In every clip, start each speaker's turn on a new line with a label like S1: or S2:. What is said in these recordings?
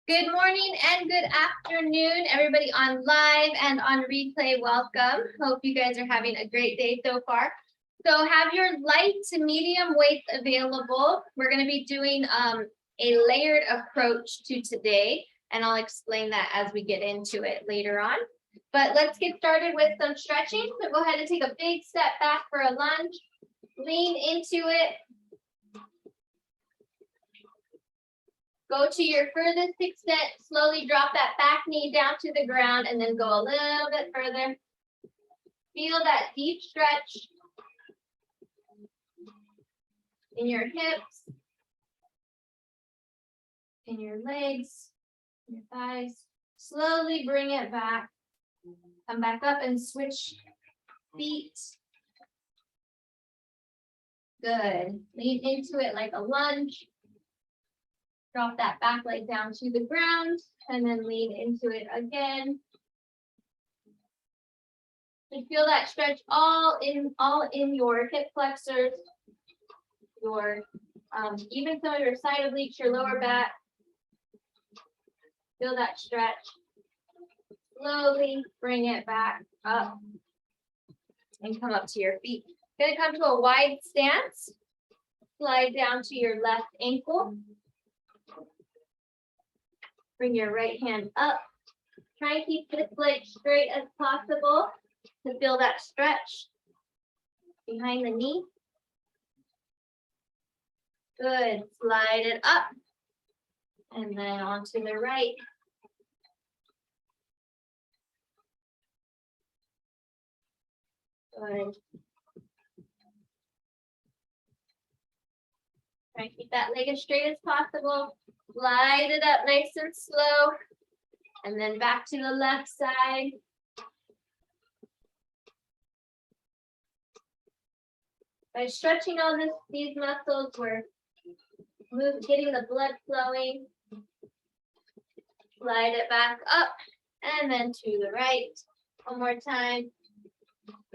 S1: Good morning and good afternoon, everybody on live and on replay. Welcome. Hope you guys are having a great day so far. So have your light to medium weights available. We're going to be doing a layered approach to today, and I'll explain that as we get into it later on. But let's get started with some stretching. So go ahead and take a big step back for a lunge. Lean into it. Go to your furthest extent, slowly drop that back knee down to the ground and then go a little bit further. Feel that deep stretch in your hips, in your legs, your thighs. Slowly bring it back. Come back up and switch feet. Good. Lean into it like a lunge. Drop that back leg down to the ground and then lean into it again. And feel that stretch all in your hip flexors, your even some of your side obliques, your lower back. Feel that stretch. Slowly bring it back up and come up to your feet. Gonna come to a wide stance. Slide down to your left ankle. Bring your right hand up. Try and keep this leg straight as possible to feel that stretch behind the knee. Good. Slide it up. And then onto the right. Good. Try and keep that leg as straight as possible. Slide it up nice and slow. And then back to the left side. By stretching all these muscles, we're getting the blood flowing. Slide it back up and then to the right. One more time.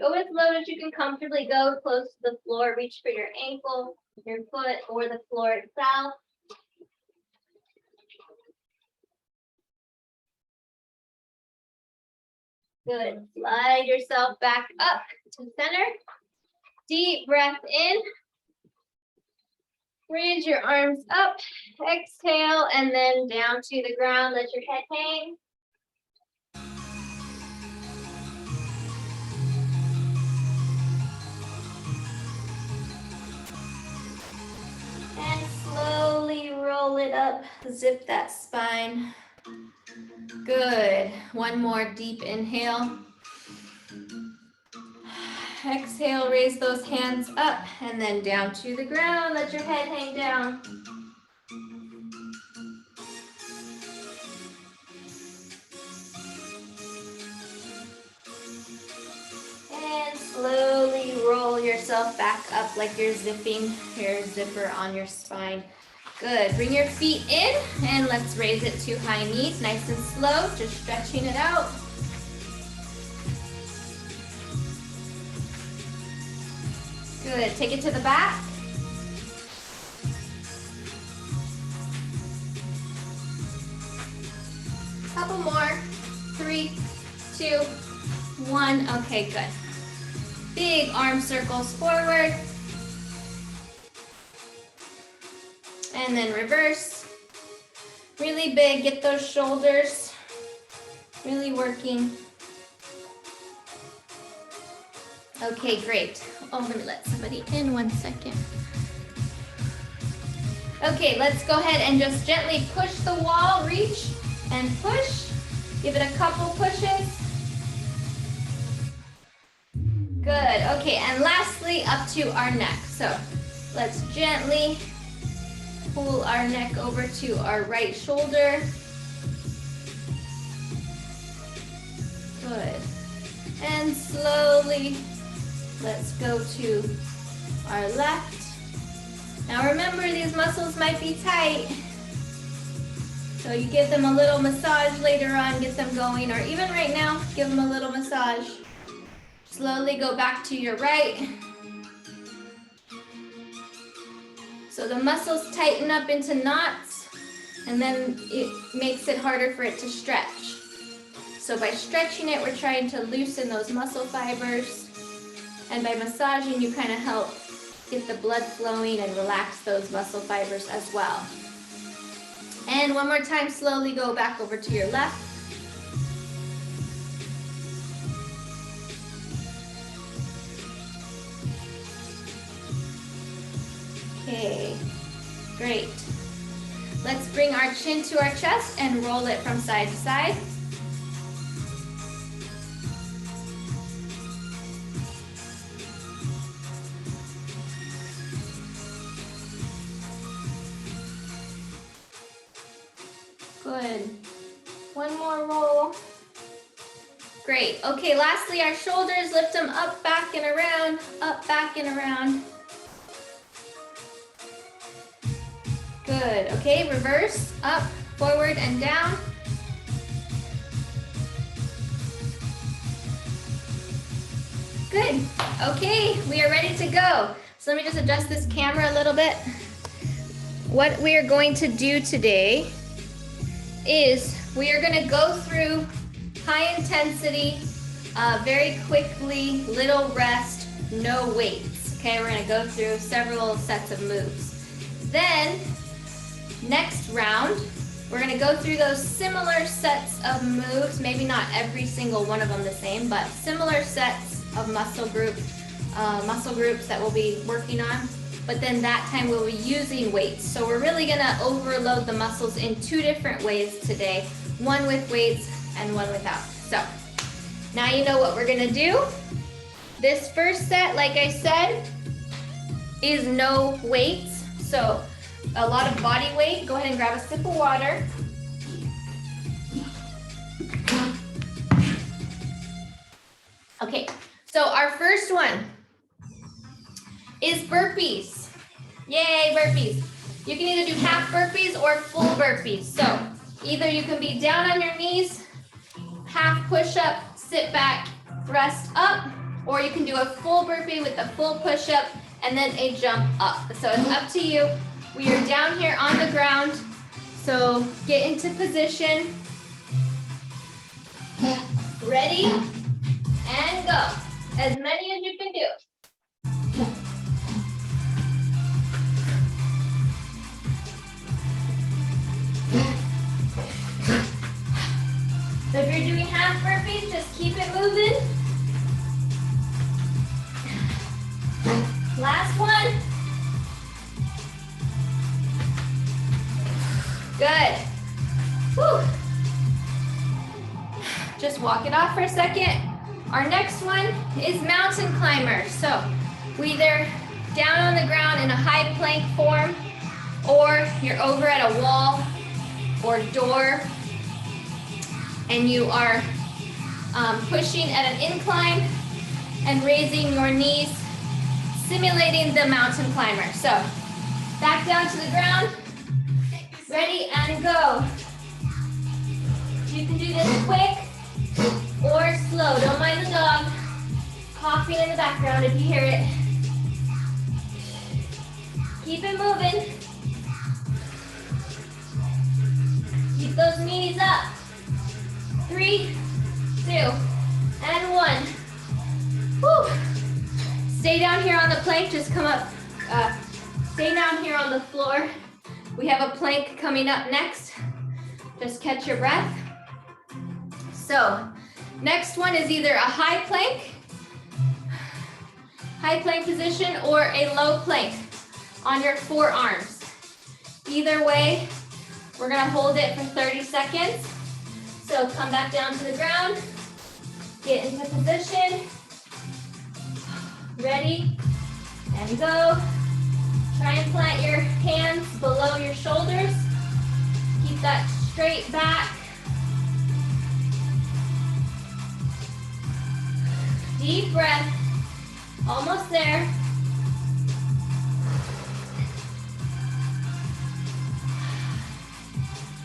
S1: Go as low as you can comfortably go, close to the floor. Reach for your ankle, your foot, or the floor itself. Good. Slide yourself back up to center. Deep breath in. Raise your arms up. Exhale and then down to the ground. Let your head hang. And slowly roll it up. Zip that spine. Good. One more deep inhale. Exhale, raise those hands up and then down to the ground. Let your head hang down. And slowly roll yourself back up like you're zipping your zipper on your spine. Good. Bring your feet in and let's raise it to high knees. Nice and slow, just stretching it out. Good. Take it to the back. Couple more. 3, 2, 1. Okay, good. Big arm circles forward. And then reverse. Really big. Get those shoulders really working. Okay, great. Oh, let me let somebody in 1 second. Okay, let's go ahead and just gently push the wall, reach and push. Give it a couple pushes. Good, okay, and lastly, up to our neck. So let's gently pull our neck over to our right shoulder. Good. And slowly, let's go to our left. Now remember, these muscles might be tight. So you give them a little massage later on, get them going, or even right now, give them a little massage. Slowly go back to your right. So the muscles tighten up into knots. and then it makes it harder for it to stretch. So by stretching it, we're trying to loosen those muscle fibers. And by massaging, you kind of help get the blood flowing and relax those muscle fibers as well. And one more time, slowly go back over to your left. Okay, great. Let's bring our chin to our chest and roll it from side to side. Good. One more roll. Great. Okay, lastly, our shoulders, lift them up, back, and around, up, back, and around. Good. Okay, reverse, up, forward, and down. Good. Okay, we are ready to go. So let me just adjust this camera a little bit. What we are going to do today is we are going to go through high intensity, very quickly, little rest, no weights. Okay, we're going to go through several sets of moves. Then, next round, we're going to go through those similar sets of moves, maybe not every single one of them the same, but similar sets of muscle groups that we'll be working on. But then that time we'll be using weights. So we're really gonna overload the muscles in two different ways today, one with weights and one without. So now you know what we're gonna do. This first set, like I said, is no weights. So a lot of body weight. Go ahead and grab a sip of water. Okay, so our first one is burpees. Yay, burpees. You can either do half burpees or full burpees. So either you can be down on your knees, half push-up, sit back, thrust up, or you can do a full burpee with a full push-up and then a jump up. So it's up to you. We are down here on the ground. So get into position. Ready, and go. As many as you can do. So if you're doing half burpees, just keep it moving. Last one. Good. Whew. Just walk it off for a second. Our next one is mountain climber. So we either down on the ground in a high plank form, or you're over at a wall or door, and you are pushing at an incline and raising your knees, simulating the mountain climber. So back down to the ground, ready and go. You can do this quick or slow. Don't mind the dog coughing in the background if you hear it. Keep it moving. Keep those knees up. 3, 2, and 1. Whew. Stay down here on the plank. Just come up. Stay down here on the floor. We have a plank coming up next. Just catch your breath. So, next one is either a high plank position, or a low plank on your forearms. Either way, we're gonna hold it for 30 seconds. So come back down to the ground, get into position, ready, and go. Try and plant your hands below your shoulders. Keep that straight back. Deep breath, almost there.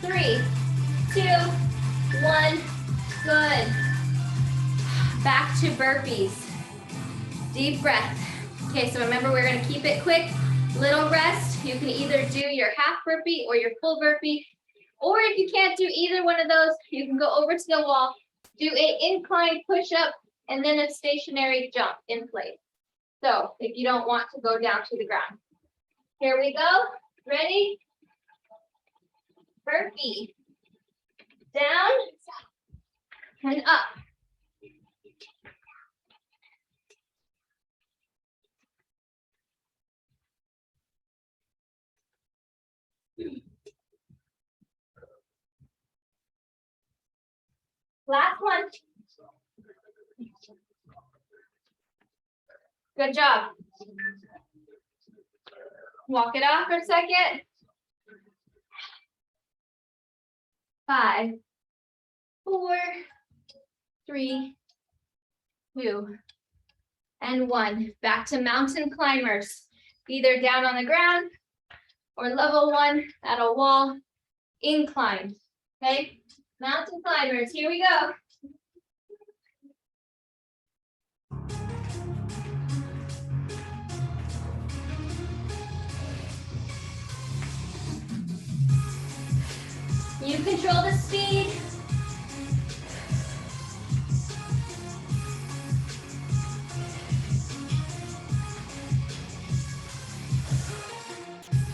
S1: Three, 2, 1, good. Back to burpees. Deep breath. Okay, so remember we're gonna keep it quick. Little rest. You can either do your half burpee or your full burpee. Or if you can't do either one of those, you can go over to the wall, do an incline push-up, and then a stationary jump in place. So if you don't want to go down to the ground. Here we go. Ready? Burpee. Down and up. Last one. Good job. Walk it off for a second. 5, 4, 3, 2, and 1. Back to mountain climbers. Either down on the ground or level 1 at a wall, incline. Okay, mountain climbers, here we go. You control the speed.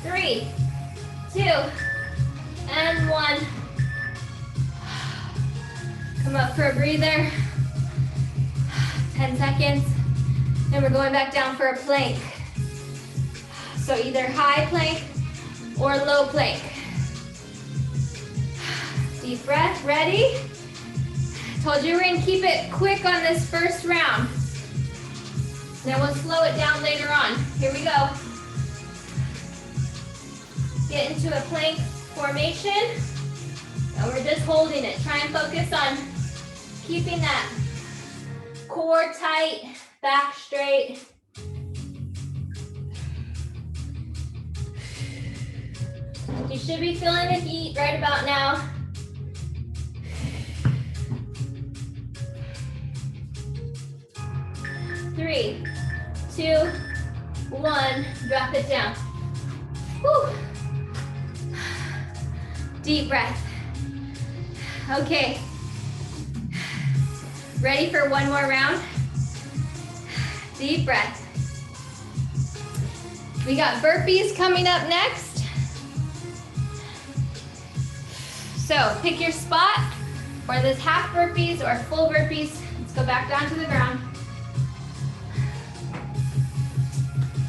S1: Three, 2, and 1. Come up for a breather. 10 seconds. And we're going back down for a plank. So either high plank or low plank. Deep breath, ready? Told you we're gonna keep it quick on this first round. Then we'll slow it down later on. Here we go. Get into a plank formation. And we're just holding it. Try and focus on keeping that core tight, back straight. You should be feeling the heat right about now. Three, 2, 1, drop it down. Whew. Deep breath. Okay. Ready for one more round? Deep breath. We got burpees coming up next. So pick your spot, or this half burpees or full burpees. Let's go back down to the ground.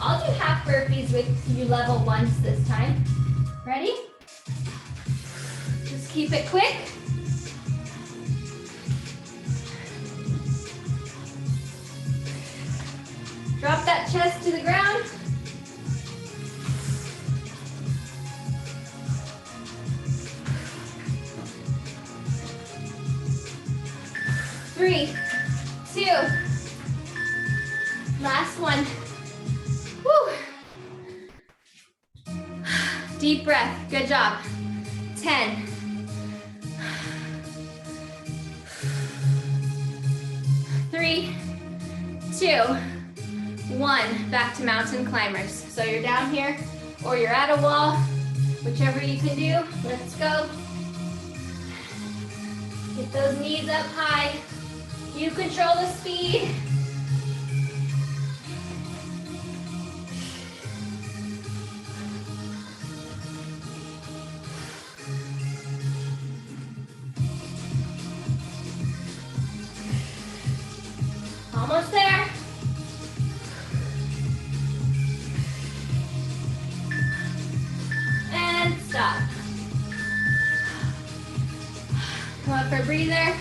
S1: I'll do half burpees with you level 1s this time. Ready? Just keep it quick. Drop that chest to the ground. Three, 2, last one. Woo. Deep breath, good job. 10. 3, 2, 1. Back to mountain climbers. So you're down here or you're at a wall, whichever you can do. Let's go. Get those knees up high. You control the speed. Almost there. And stop. Come up for a breather.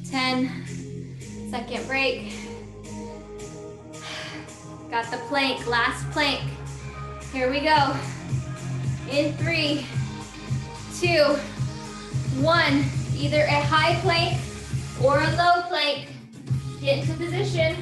S1: 10-second break. Got the plank, last plank. Here we go. In 3, 2, 1. Either a high plank or a low plank. Get into position.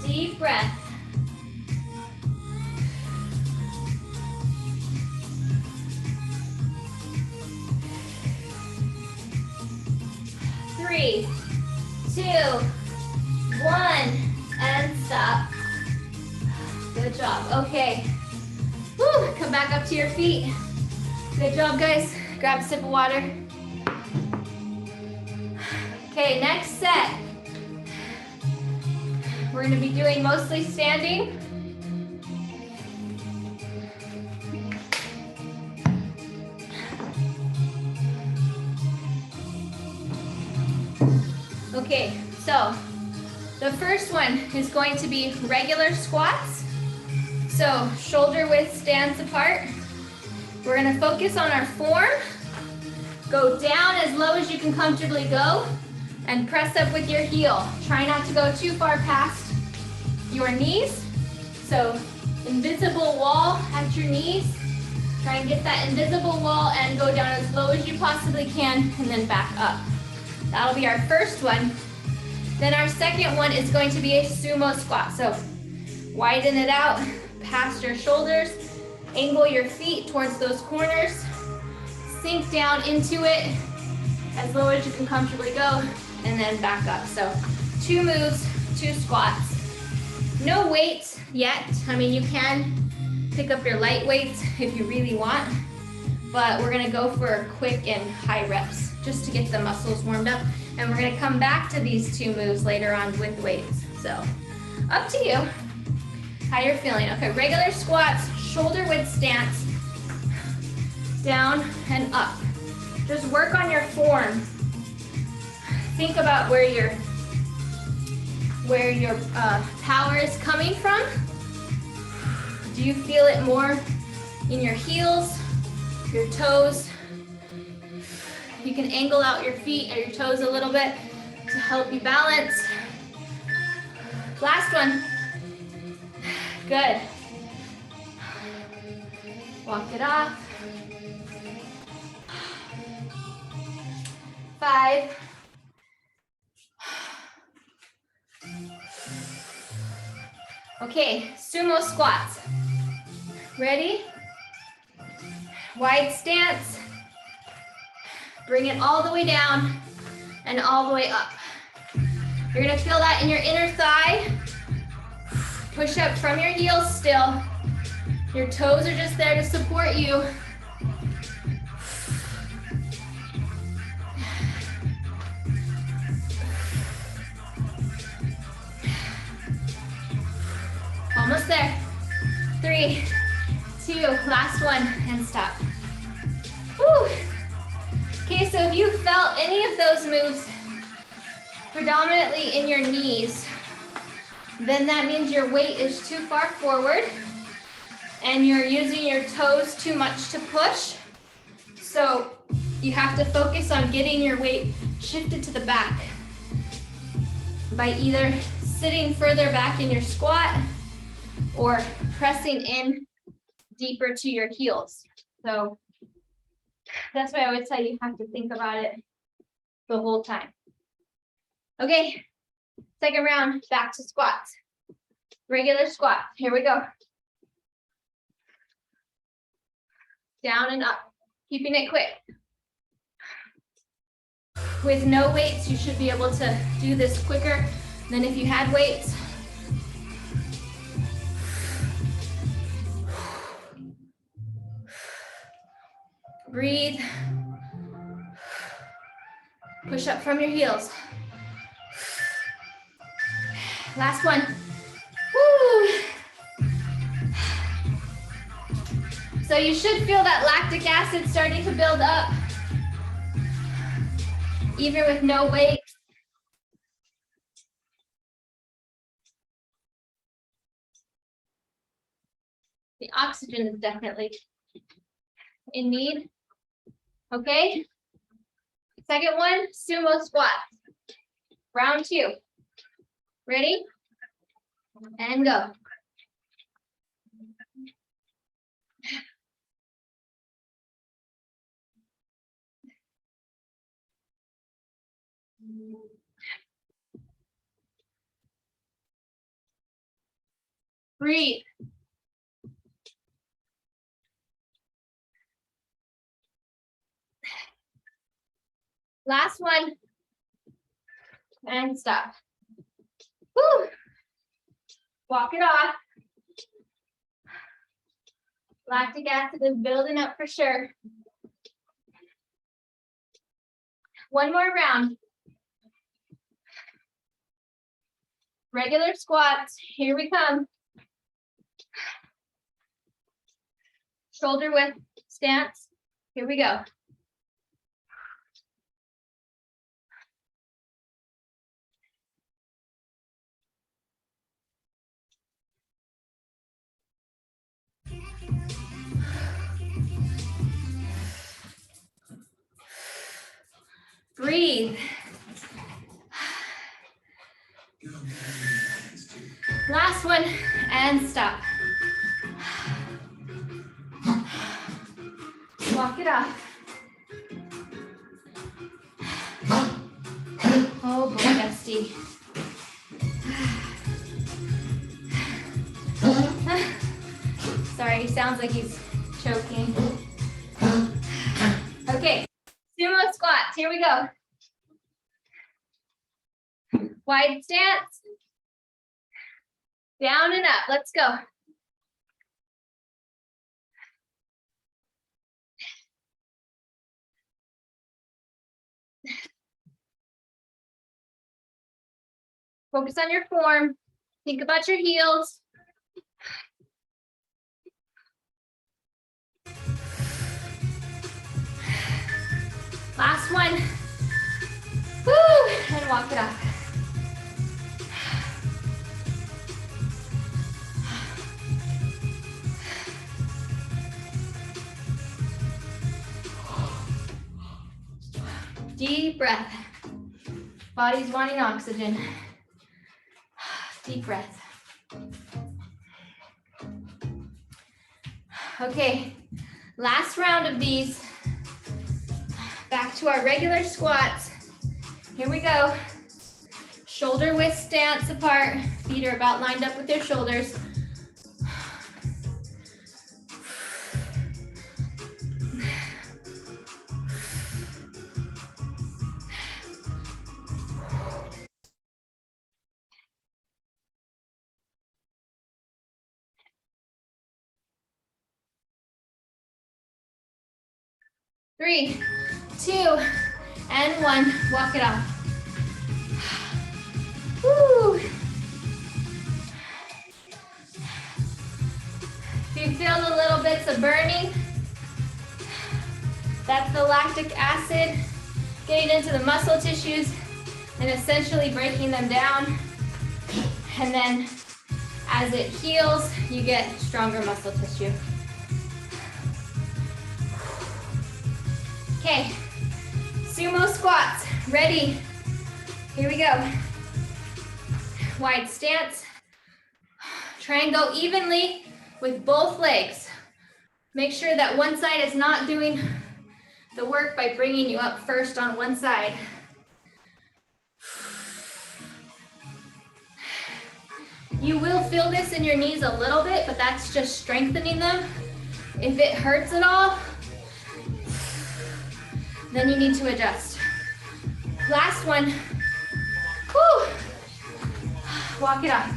S1: Deep breath. 3, 2, 1, and stop. Good job. Okay. Woo, come back up to your feet. Good job, guys. Grab a sip of water. Okay, next set. We're gonna be doing mostly standing. Okay, so the first one is going to be regular squats. So shoulder width stands apart. We're gonna focus on our form. Go down as low as you can comfortably go and press up with your heel. Try not to go too far past your knees. So invisible wall at your knees. Try and get that invisible wall and go down as low as you possibly can and then back up. That'll be our first one. Then our second one is going to be a sumo squat. So widen it out past your shoulders, angle your feet towards those corners, sink down into it as low as you can comfortably go, and then back up. So 2 moves, 2 squats. No weights yet. I mean, you can pick up your light weights if you really want, but we're gonna go for quick and high reps just to get the muscles warmed up. And we're gonna come back to these 2 moves later on with weights. So up to you, how you're feeling. Okay, regular squats, shoulder width stance, down and up. Just work on your form. Think about where your power is coming from. Do you feel it more in your heels, your toes? You can angle out your feet or your toes a little bit to help you balance. Last one. Good. Walk it off. 5. Okay, sumo squats. Ready? Wide stance. Bring it all the way down and all the way up. You're gonna feel that in your inner thigh. Push up from your heels still. Your toes are just there to support you. Almost there. 3, 2, last one, and stop. Woo. Okay, so if you felt any of those moves predominantly in your knees, then that means your weight is too far forward and you're using your toes too much to push. So you have to focus on getting your weight shifted to the back by either sitting further back in your squat or pressing in deeper to your heels. So that's why I would say you have to think about it the whole time. Okay, second round, back to squats. Regular squat, here we go. Down and up, keeping it quick. With no weights, you should be able to do this quicker than if you had weights. Breathe. Push up from your heels. Last one. Woo. So you should feel that lactic acid starting to build up, even with no weight. The oxygen is definitely in need. Okay. Second one, sumo squat. Round 2. Ready? And go. Breathe. Last one. And stop. Woo. Walk it off. Lactic acid is building up for sure. One more round. Regular squats. Here we come. Shoulder width stance. Here we go. Breathe. Last one, and stop. Walk it off. Oh boy, bestie. Sorry, he sounds like he's choking. Okay, sumo squats, here we go. Wide stance. Down and up, let's go. Focus on your form. Think about your heels. Last one. Woo, and walk it up. Deep breath. Body's wanting oxygen. Deep breath. Okay, last round of these. Back to our regular squats. Here we go. Shoulder width stance apart. Feet are about lined up with their shoulders. Three, two, and one. Walk it off. Woo. If you feel the little bits of burning, that's the lactic acid getting into the muscle tissues and essentially breaking them down. And then as it heals, you get stronger muscle tissue. Okay, sumo squats, ready. Here we go. Wide stance. Try and go evenly with both legs. Make sure that one side is not doing the work by bringing you up first on one side. You will feel this in your knees a little bit, but that's just strengthening them. If it hurts at all, then you need to adjust. Last one. Woo. Walk it off.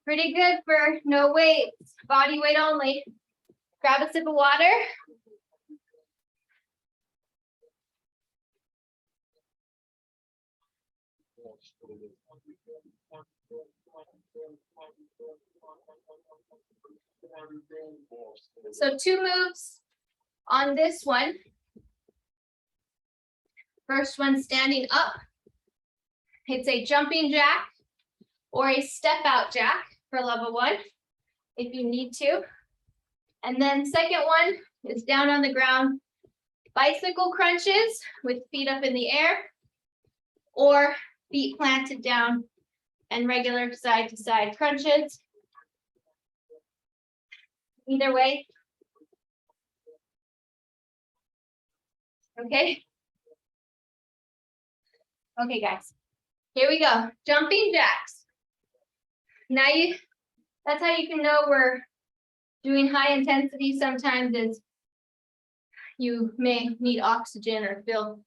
S1: Pretty good for no weight, body weight only. Grab a sip of water. So 2 moves on this one. First one, standing up. It's a jumping jack or a step out jack for level 1 if you need to. And then second one is down on the ground, bicycle crunches with feet up in the air or feet planted down and regular side to side crunches. Either way. Okay. Okay, guys. Here we go. Jumping jacks. Now that's how you can know we're doing high intensity sometimes is You may need oxygen or feel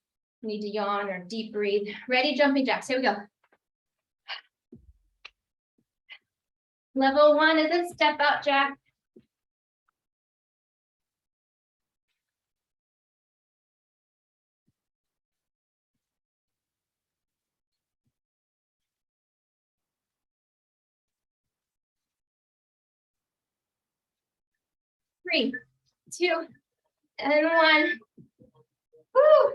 S1: need to yawn or deep breathe. Ready, jumping jacks. Here we go. Level 1 is a step out jack. Three, 2, and 1. Woo!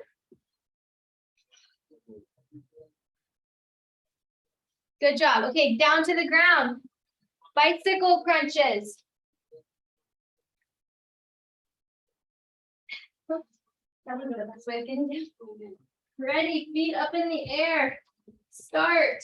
S1: Good job. Okay, down to the ground. Bicycle crunches. Oops, that wasn't the best way of getting down. Ready, feet up in the air. Start.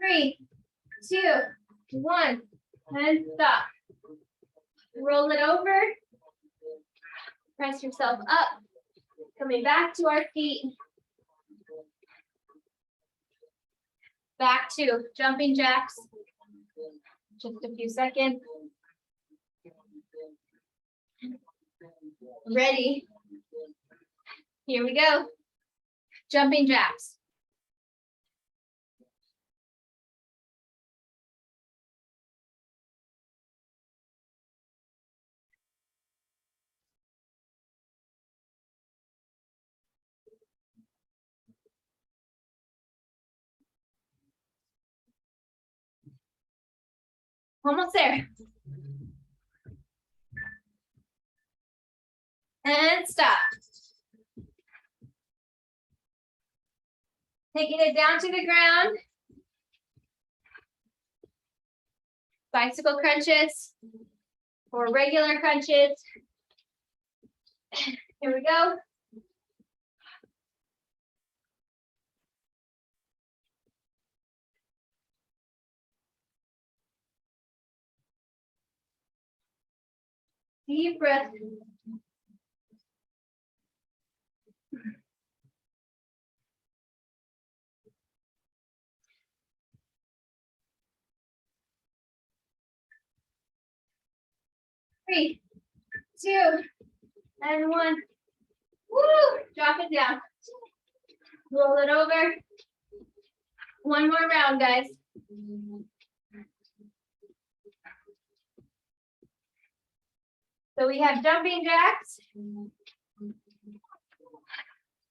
S1: Three, 2, 1, and stop. Roll it over. Press yourself up. Coming back to our feet. Back to jumping jacks. Just a few seconds. Ready. Here we go. Jumping jacks. Almost there. And stop. Taking it down to the ground. Bicycle crunches or regular crunches. Here we go. Deep breath. 3, 2, and 1. Woo! Drop it down. Roll it over. One more round, guys. So we have jumping jacks.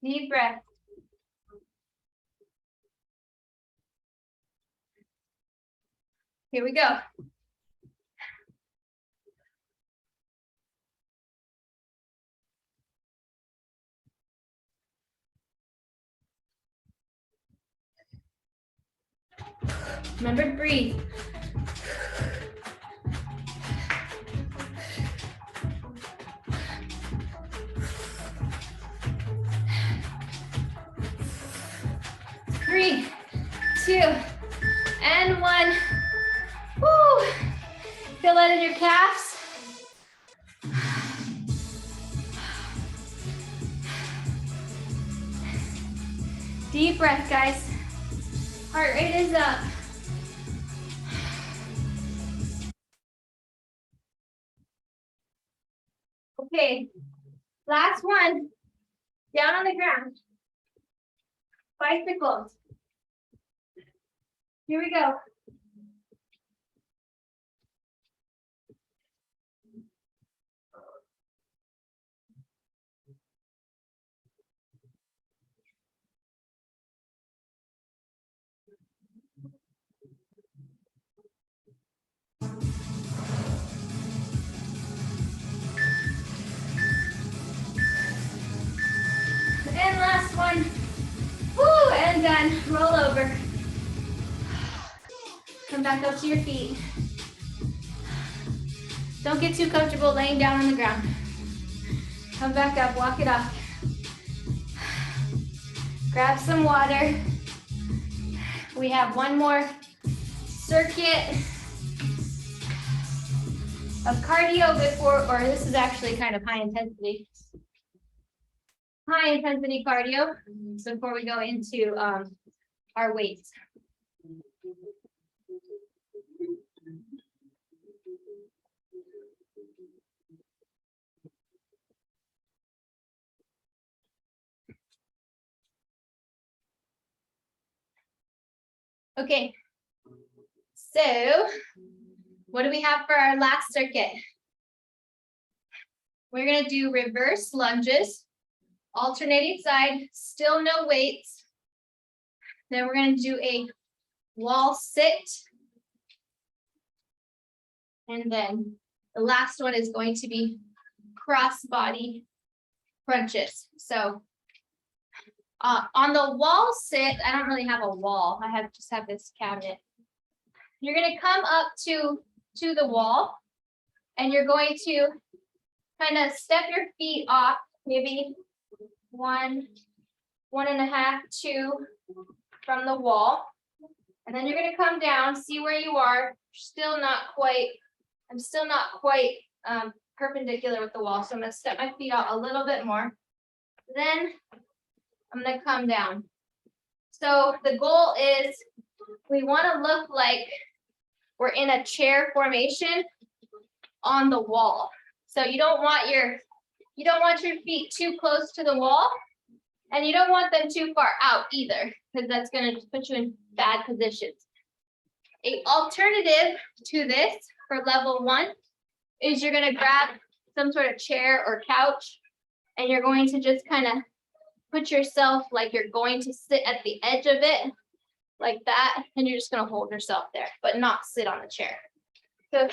S1: Deep breath. Here we go. Remember to breathe. Three, 2, and 1. Woo! Feel that in your calves. Deep breath, guys. Heart rate is up. Okay, last one. Down on the ground. Bicycles. Here we go. And last one. Woo, and done. Roll over. Come back up to your feet. Don't get too comfortable laying down on the ground. Come back up, walk it off. Grab some water. We have one more circuit. of cardio before, or this is actually kind of high intensity cardio before we go into our weights. Okay, so what do we have for our last circuit? We're going to do reverse lunges, alternating side, still no weights. Then we're going to do a wall sit. And then the last one is going to be cross body crunches. So on the wall sit, I don't really have a wall. I just have this cabinet. You're going to come up to the wall and you're going to kind of step your feet off, maybe 1, 1.5, 2 from the wall. And then you're going to come down, see where you are. I'm still not quite perpendicular with the wall. So I'm going to step my feet out a little bit more. Then I'm going to come down. So the goal is we want to look like we're in a chair formation on the wall. So you don't want your feet too close to the wall, and you don't want them too far out either, because that's going to just put you in bad positions. An alternative to this for level 1 is you're going to grab some sort of chair or couch, and you're going to just kind of put yourself like you're going to sit at the edge of it like that, and you're just going to hold yourself there, but not sit on the chair. So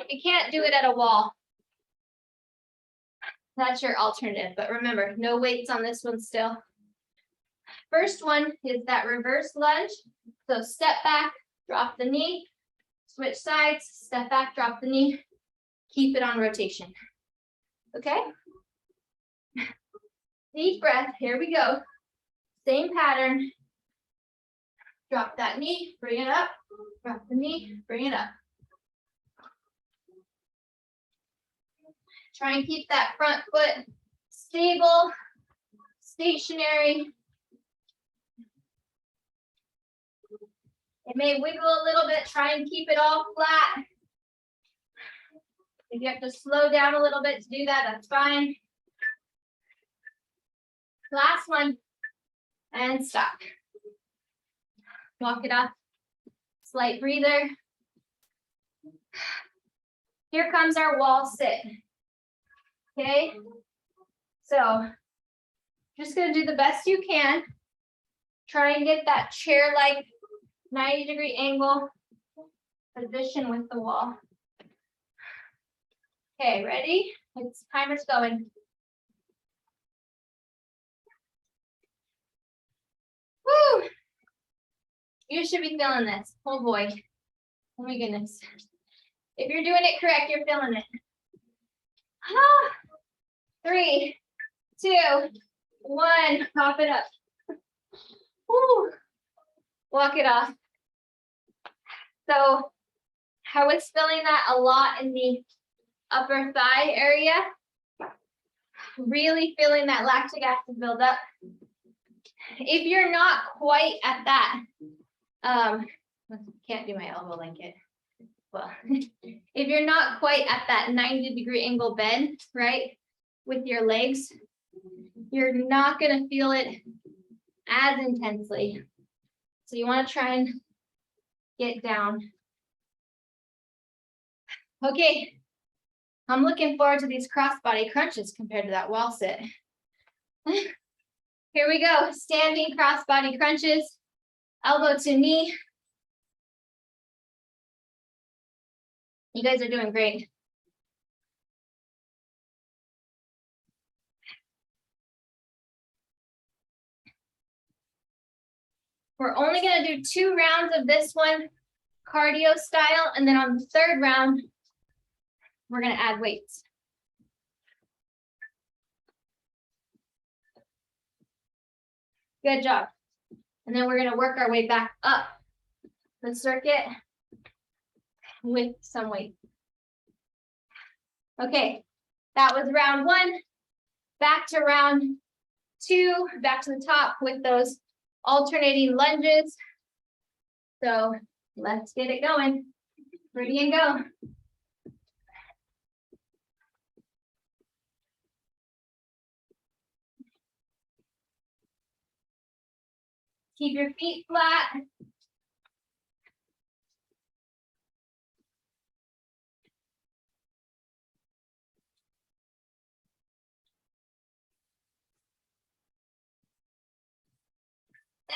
S1: you can't do it at a wall. That's your alternative, but remember, no weights on this one still. First one is that reverse lunge. So step back, drop the knee, switch sides, step back, drop the knee, keep it on rotation. Okay? Deep breath, here we go. Same pattern. Drop that knee, bring it up, drop the knee, bring it up. Try and keep that front foot stable, stationary. It may wiggle a little bit, try and keep it all flat. If you have to slow down a little bit to do that, that's fine. Last one, and stop. Walk it off, slight breather. Here comes our wall sit. Okay, so just gonna do the best you can. Try and get that chair-like 90-degree angle position with the wall. Okay, ready? It's timer's going. Woo! You should be feeling this. Oh boy. Oh my goodness. If you're doing it correct, you're feeling it. 3, 2, 1. Pop it up. Woo. Walk it off. So I was feeling that a lot in the upper thigh area. Really feeling that lactic acid build up. If you're not quite at that, can't do my elbow blanket. Well, if you're not quite at that 90-degree angle bend, right, with your legs, you're not going to feel it as intensely. So you want to try and get down. Okay, I'm looking forward to these crossbody crunches compared to that wall sit. Here we go, standing crossbody crunches, elbow to knee. You guys are doing great. We're only going to do 2 rounds of this one, cardio style, and then on the 3rd round, we're going to add weights. Good job. And then we're going to work our way back up the circuit with some weight. Okay, that was round 1. Back to round 2, back to the top with those alternating lunges. So let's get it going. Ready and go. Keep your feet flat.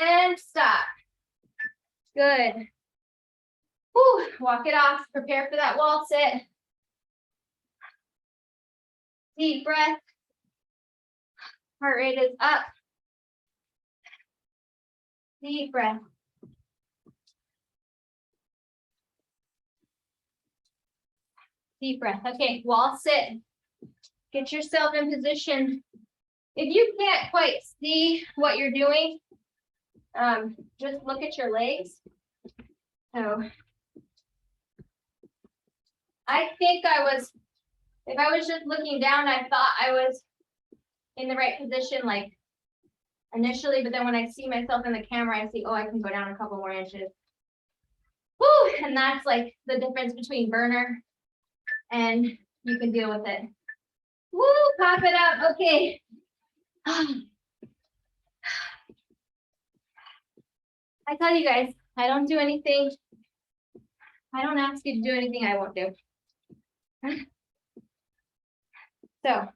S1: And stop. Good. Whew, walk it off. Prepare for that wall sit. Deep breath. Heart rate is up. Deep breath. Deep breath. Okay, wall sit. Get yourself in position. If you can't quite see what you're doing, just look at your legs. So I think if I was just looking down, I thought I was in the right position, like initially, but then when I see myself in the camera, I see, oh, I can go down a couple more inches. Woo, and that's like the difference between burner and you can deal with it. Woo, pop it up, okay. I tell you guys, I don't do anything. I don't ask you to do anything I won't do. So,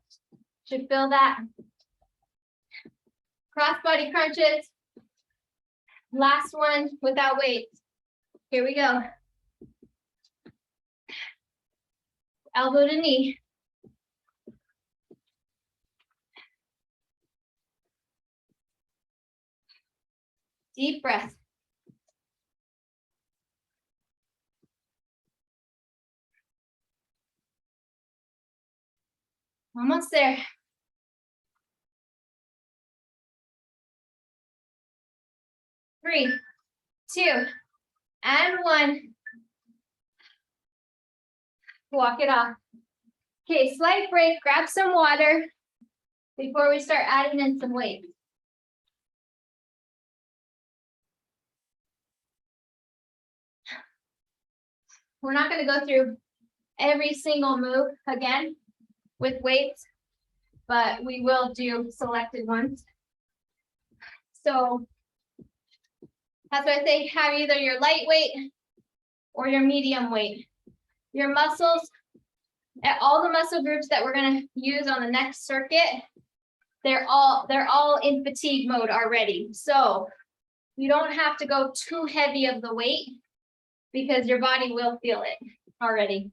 S1: should feel that. Cross-body crunches. Last one without weights. Here we go. Elbow to knee. Deep breath. Almost there. Three, 2, and 1. Walk it off. Okay, slight break, grab some water before we start adding in some weight. We're not going to go through every single move again with weights, but we will do selected ones. So that's why I say have either your lightweight or your medium weight. Your muscles, at all the muscle groups that we're going to use on the next circuit, they're all in fatigue mode already. So you don't have to go too heavy of the weight because your body will feel it already.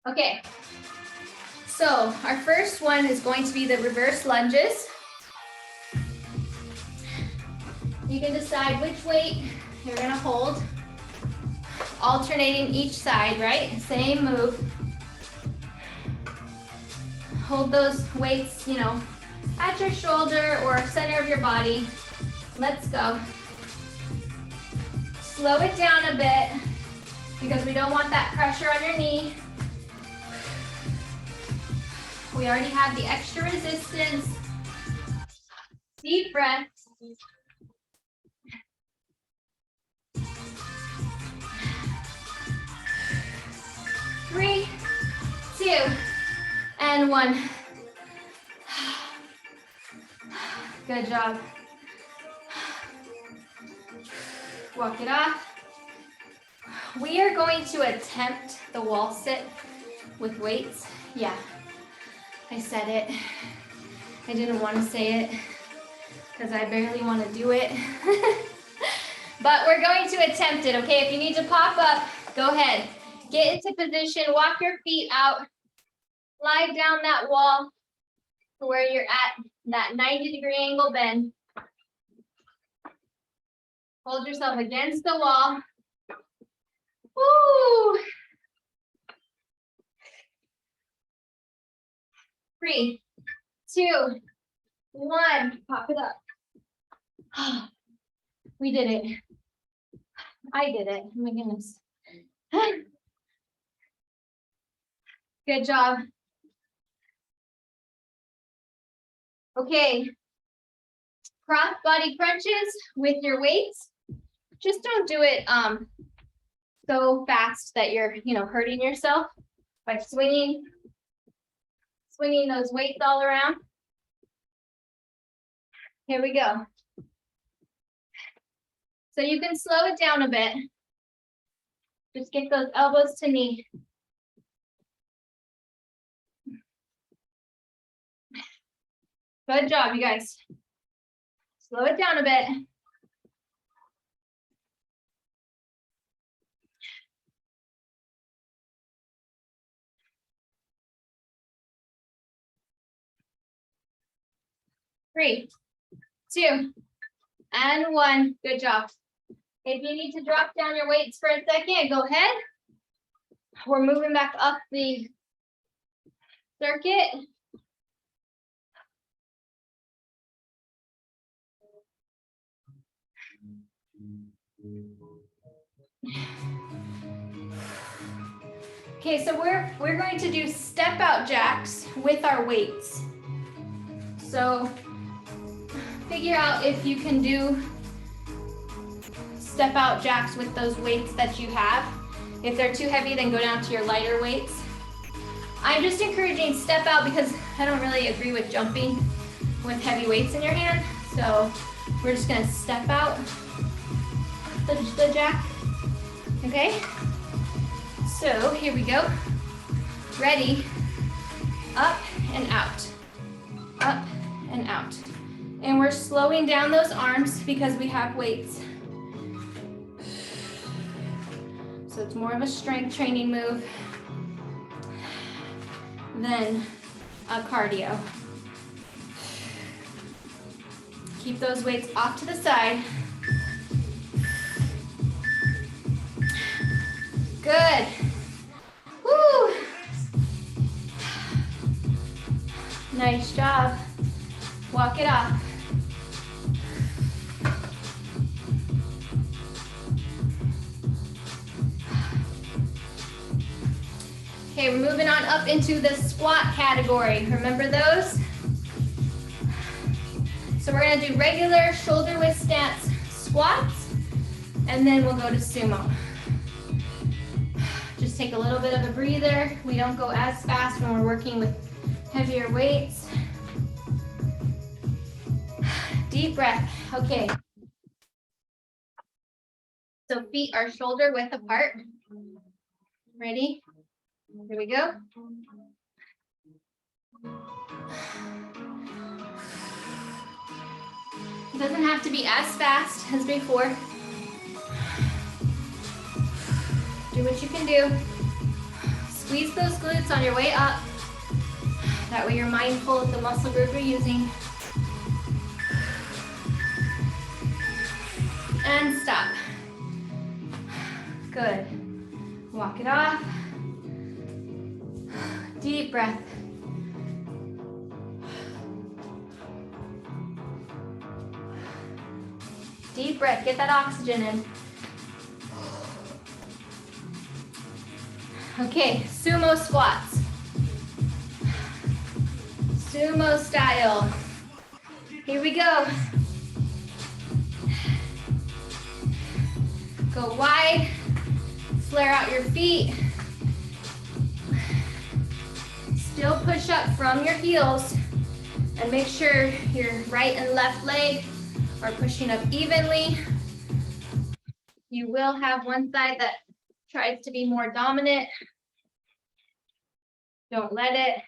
S1: Okay, so our first one is going to be the reverse lunges. You can decide which weight you're gonna hold, alternating each side, right? Same move. Hold those weights, at your shoulder or center of your body. Let's go. Slow it down a bit because we don't want that pressure on your knee. We already have the extra resistance. Deep breath. 3, 2, and 1. Good job. Walk it off. We are going to attempt the wall sit with weights. Yeah, I said it. I didn't want to say it because I barely want to do it. But we're going to attempt it, okay? If you need to pop up, go ahead. Get into position, walk your feet out, slide down that wall to where you're at that 90-degree angle bend. Hold yourself against the wall. Woo! 3, 2, 1, pop it up. We did it. I did it. Oh my goodness. Good job. Okay. Cross body crunches with your weights. Just don't do it so fast that you're, hurting yourself by swinging those weights all around. Here we go. So you can slow it down a bit. Just get those elbows to knee. Good job, you guys. Slow it down a bit. Three, 2, and 1. Good job. If you need to drop down your weights for a second, go ahead. We're moving back up the circuit. Okay, so we're going to do step out jacks with our weights. So figure out if you can do step out jacks with those weights that you have. If they're too heavy, then go down to your lighter weights. I'm just encouraging step out because I don't really agree with jumping with heavy weights in your hand. So we're just gonna step out the jack, okay? So here we go. Ready, up and out, up and out. And we're slowing down those arms because we have weights. So it's more of a strength training move than a cardio. Keep those weights off to the side. Good. Woo. Nice job. Walk it off. Okay, we're moving on up into the squat category. Remember those? So we're gonna do regular shoulder width stance squats, and then we'll go to sumo. Just take a little bit of a breather. We don't go as fast when we're working with heavier weights. Deep breath, okay. So feet are shoulder width apart. Ready? Here we go. It doesn't have to be as fast as before. Do what you can do. Squeeze those glutes on your way up. That way you're mindful of the muscle group you're using. And stop. Good. Walk it off. Deep breath. Deep breath, get that oxygen in. Okay, sumo squats. Sumo style. Here we go. Go wide, flare out your feet. Still push up from your heels and make sure your right and left leg are pushing up evenly. You will have one side that tries to be more dominant. Don't let it.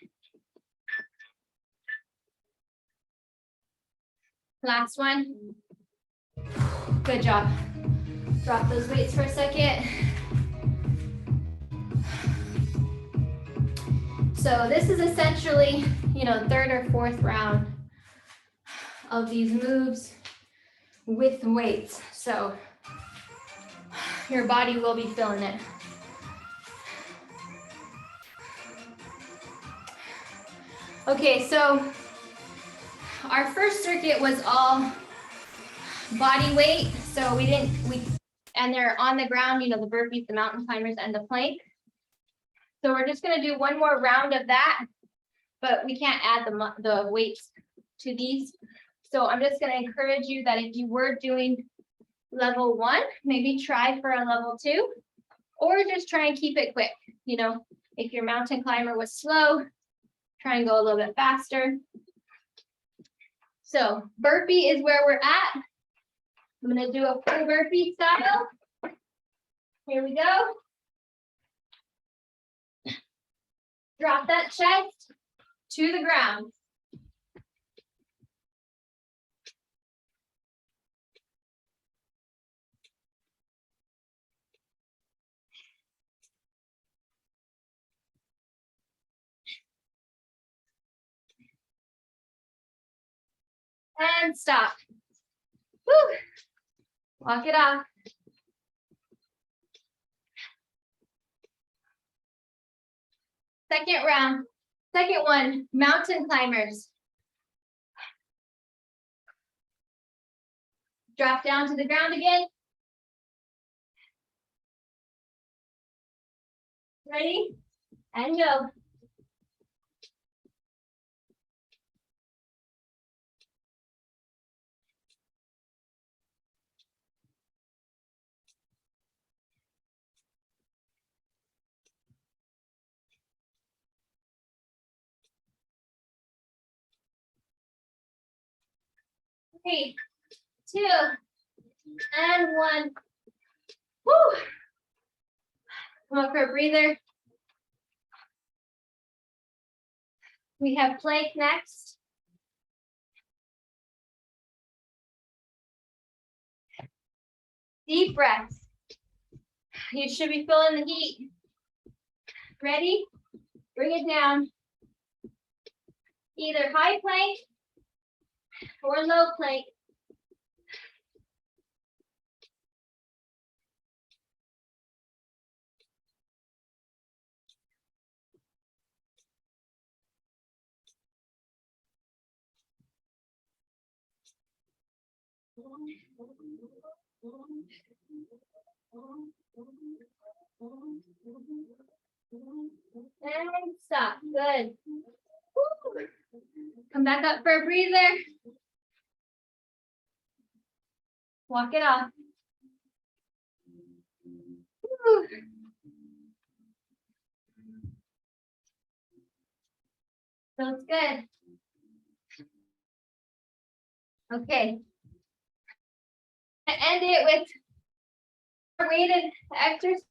S1: Last one. Good job. Drop those weights for a second. So this is essentially, third or fourth round of these moves with weights. So your body will be feeling it. Okay, so our first circuit was all body weight. So we and they're on the ground, you know, the burpees, the mountain climbers, and the plank. So we're just gonna do one more round of that, but we can't add the weights to these. So I'm just gonna encourage you that if you were doing level 1, maybe try for a level 2, or just try and keep it quick. You know, if your mountain climber was slow, try and go a little bit faster. So burpee is where we're at. I'm gonna do a full burpee style. Here we go. Drop that chest to the ground. And stop. Woo. Walk it off. Second round. Second one, mountain climbers. Drop down to the ground again. Ready? And go. Three, 2, and 1. Woo! Come up for a breather. We have plank next. Deep breaths. You should be feeling the heat. Ready? Bring it down. Either high plank or low plank. And stop. Good. Woo. Come back up for a breather. Walk it off. Woo. Feels good. Okay. End it with weighted exercise.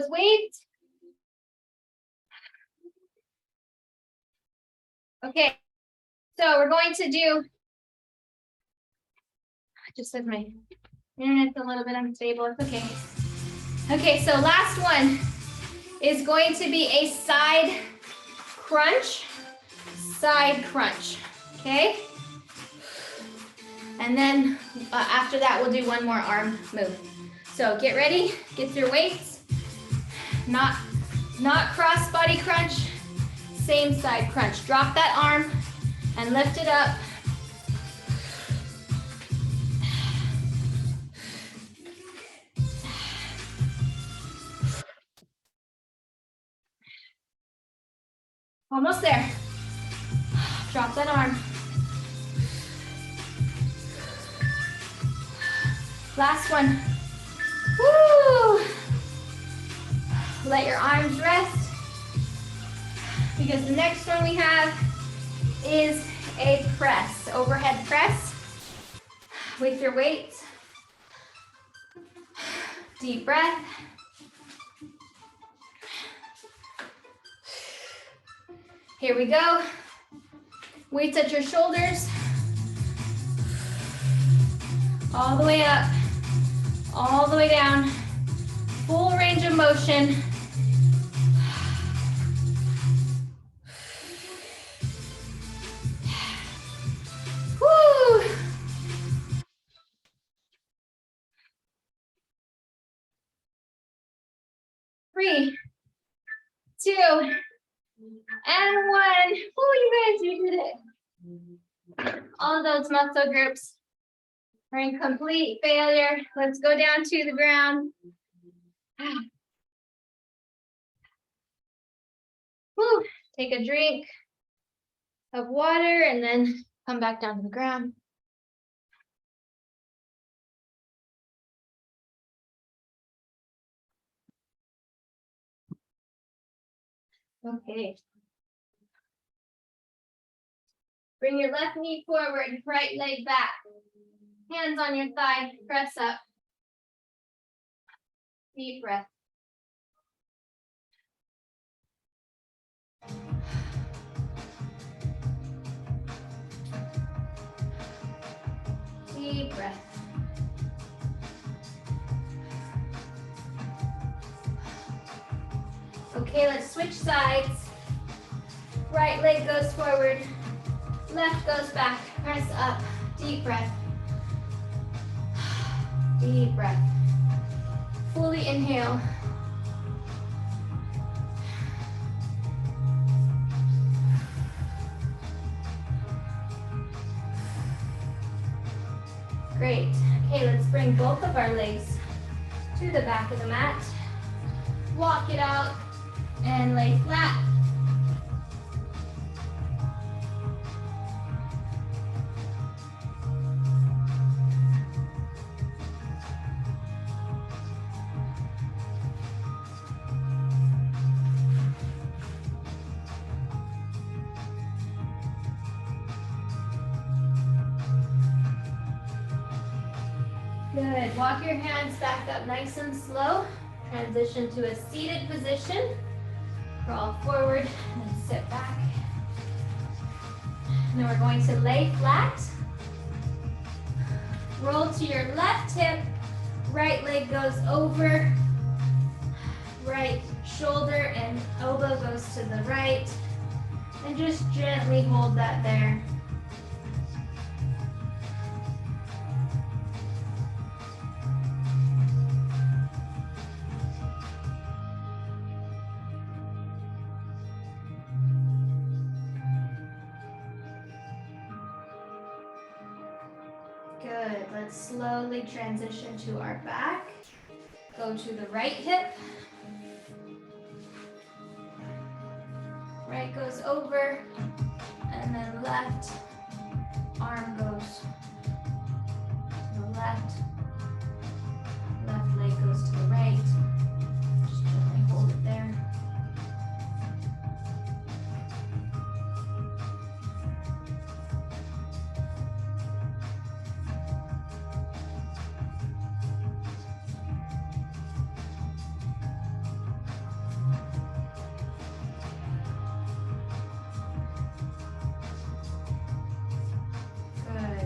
S1: Weight. Okay. So we're going to do, just as my internet's a little bit unstable, it's okay. Okay, so last one is going to be a side crunch, okay? And then after that, we'll do one more arm move. So get ready, get your weights, not cross body crunch, same side crunch. Drop that arm and lift it up. Almost there. Drop that arm. Last one. Woo! Let your arms rest, because the next one we have is a press, overhead press with your weights. Deep breath. Here we go. Weights at your shoulders. All the way up, all the way down. Full range of motion. Woo! Three, 2, and 1. Oh, you guys, you did it. All those muscle groups We're in complete failure. Let's go down to the ground. Whew. Take a drink of water and then come back down to the ground. Okay. Bring your left knee forward, right leg back. Hands on your thigh, press up. Deep breath. Deep breath. Okay, let's switch sides. Right leg goes forward, left goes back, press up, deep breath. Deep breath. Fully inhale. Great. Okay, let's bring both of our legs to the back of the mat. Walk it out and lay flat. Good. Walk your hands back up nice and slow. Transition to a seated position. Crawl forward and sit back. Now we're going to lay flat. Roll to your left hip. Right leg goes over. Right shoulder and elbow goes to the right. And just gently hold that there. Good. Let's slowly transition to our back. Go to the right hip. Right goes over, and then left arm goes to the left. Left leg goes to the right. Just gently hold it there.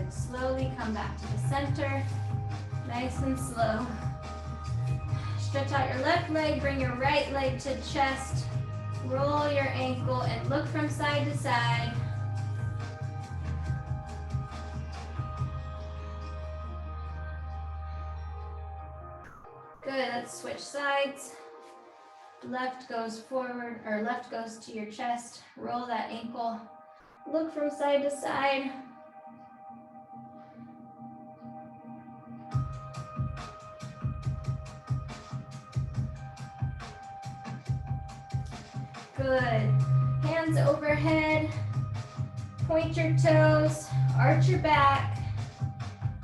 S1: Slowly come back to the center, nice and slow. Stretch out your left leg, bring your right leg to chest, roll your ankle and look from side to side. Good, let's switch sides. Left goes forward, or left goes to your chest, roll that ankle, look from side to side. Good. Hands overhead. Point your toes. Arch your back.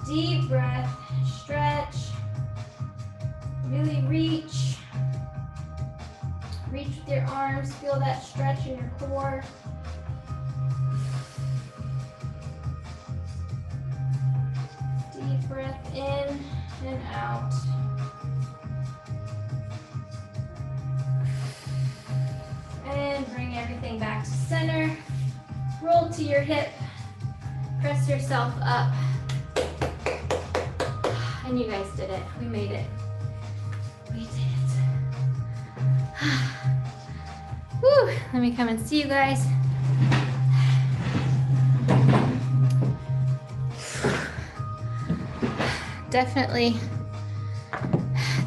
S1: Deep breath. Stretch. Really reach. Reach with your arms. Feel that stretch in your core. Deep breath in and out. And bring everything back to center. Roll to your hip. Press yourself up. And you guys did it. We made it. We did it. Whew. Let me come and see you guys. Definitely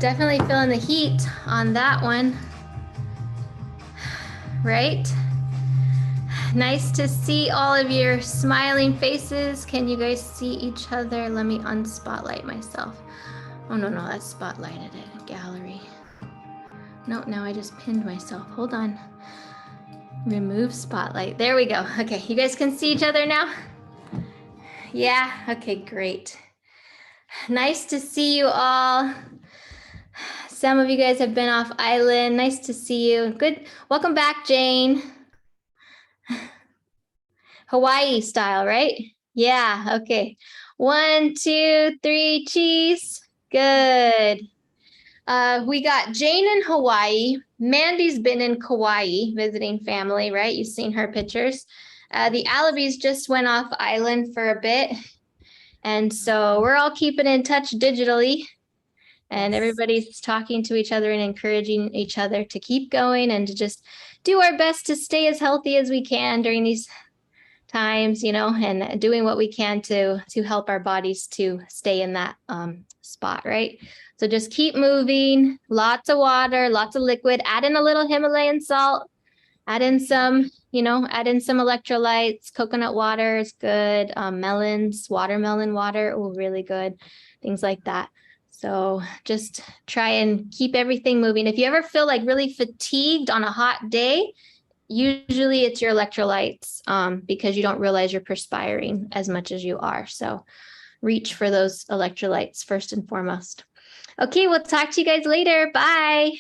S1: feeling the heat on that one. Right? Nice to see all of your smiling faces. Can you guys see each other? Let me unspotlight myself. Oh, no, that's spotlighted it. Gallery. No, now I just pinned myself. Hold on. Remove spotlight. There we go. Okay, you guys can see each other now? Yeah, okay, great. Nice to see you all. Some of you guys have been off island. Nice to see you. Good. Welcome back, Jane. Hawaii style, right? Yeah, okay. 1, 2, 3, cheese. Good. We got Jane in Hawaii. Mandy's been in Kauai visiting family, right? You've seen her pictures. The Alabys just went off island for a bit. And so we're all keeping in touch digitally. And everybody's talking to each other and encouraging each other to keep going and to just do our best to stay as healthy as we can during these times, and doing what we can to help our bodies to stay in that spot, right? So just keep moving, lots of water, lots of liquid, add in a little Himalayan salt, add in some electrolytes, coconut water is good, melons, watermelon water, really good, things like that. So just try and keep everything moving. If you ever feel like really fatigued on a hot day, usually it's your electrolytes because you don't realize you're perspiring as much as you are. So reach for those electrolytes first and foremost. Okay, we'll talk to you guys later. Bye.